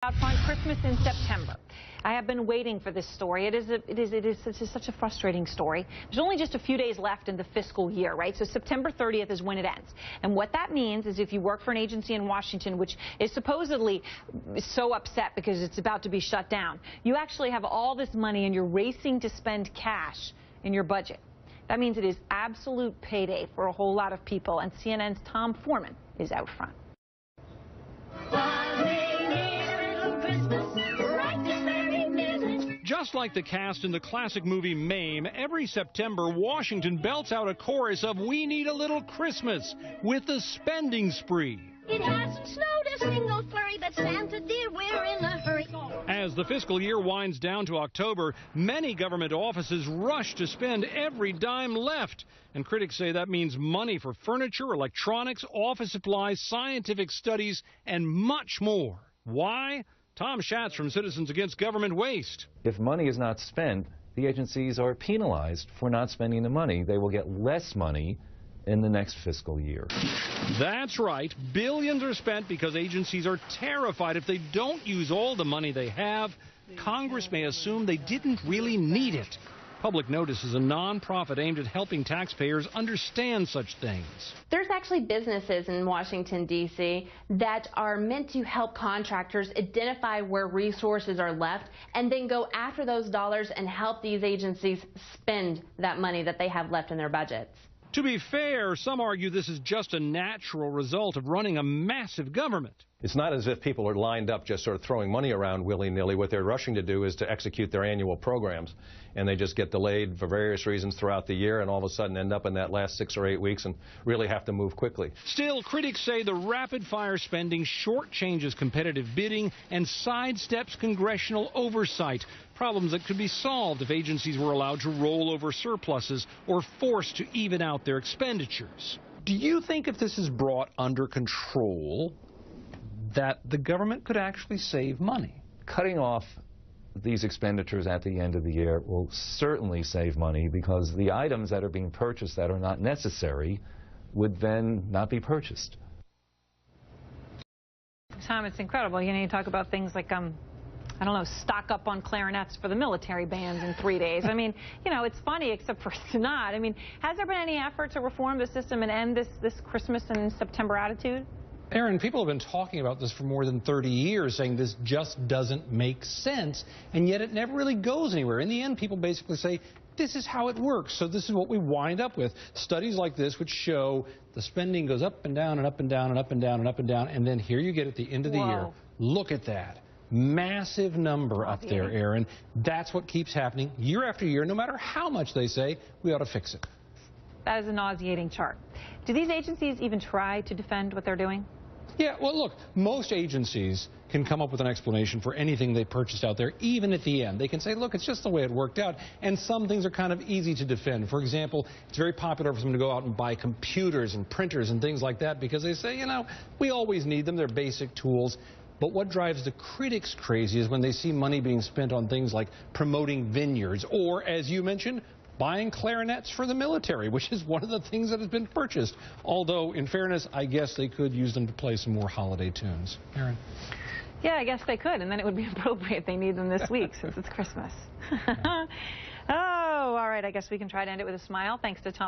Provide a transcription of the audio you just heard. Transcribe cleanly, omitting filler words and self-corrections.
Out front, Christmas in September. I have been waiting for this story. It is such a frustrating story. There's only just a few days left in the fiscal year, right? So September 30th is when it ends. And what that means is if you work for an agency in Washington, which is supposedly so upset because it's about to be shut down, you actually have all this money and you're racing to spend cash in your budget. That means it is absolute payday for a whole lot of people, and CNN's Tom Foreman is out front. Just like the cast in the classic movie Mame, every September, Washington belts out a chorus of "We Need a Little Christmas" with the spending spree. It hasn't snowed a single flurry, but Santa dear, we're in a hurry. As the fiscal year winds down to October, many government offices rush to spend every dime left. And critics say that means money for furniture, electronics, office supplies, scientific studies, and much more. Why? Tom Schatz from Citizens Against Government Waste. If money is not spent, the agencies are penalized for not spending the money. They will get less money in the next fiscal year. That's right. Billions are spent because agencies are terrified if they don't use all the money they have, Congress may assume they didn't really need it. Public Notice is a nonprofit aimed at helping taxpayers understand such things. There's actually businesses in Washington, D.C. that are meant to help contractors identify where resources are left and then go after those dollars and help these agencies spend that money that they have left in their budgets. To be fair, some argue this is just a natural result of running a massive government. It's not as if people are lined up just sort of throwing money around willy-nilly. What they're rushing to do is to execute their annual programs, and they just get delayed for various reasons throughout the year and all of a sudden end up in that last 6 or 8 weeks and really have to move quickly. Still, critics say the rapid-fire spending shortchanges competitive bidding and sidesteps congressional oversight, problems that could be solved if agencies were allowed to roll over surpluses or forced to even out their expenditures. Do you think if this is brought under control, that the government could actually save money? Cutting off these expenditures at the end of the year will certainly save money because the items that are being purchased that are not necessary would then not be purchased. Tom, it's incredible. You know, you talk about things like, I don't know, stock up on clarinets for the military bands in 3 days. I mean, you know, it's funny, except for it's not. I mean, has there been any effort to reform the system and end this Christmas and September attitude? Erin, people have been talking about this for more than 30 years, saying this just doesn't make sense, and yet it never really goes anywhere. In the end, people basically say, this is how it works, so this is what we wind up with. Studies like this which show the spending goes up and down and up and down and up and down and up and down, and then here you get at the end of the year. Look at that. Massive number up there, Erin. That's what keeps happening year after year, no matter how much they say we ought to fix it. That is a nauseating chart. Do these agencies even try to defend what they're doing? Yeah, well, look, most agencies can come up with an explanation for anything they purchased out there, even at the end. They can say, look, it's just the way it worked out, and some things are kind of easy to defend. For example, it's very popular for someone to go out and buy computers and printers and things like that because they say, you know, we always need them. They're basic tools. But what drives the critics crazy is when they see money being spent on things like promoting vineyards or, as you mentioned, buying clarinets for the military, which is one of the things that has been purchased. Although, in fairness, I guess they could use them to play some more holiday tunes. Erin? Yeah, I guess they could, and then it would be appropriate they need them this week since it's Christmas. Oh, all right, I guess we can try to end it with a smile. Thanks to Tom.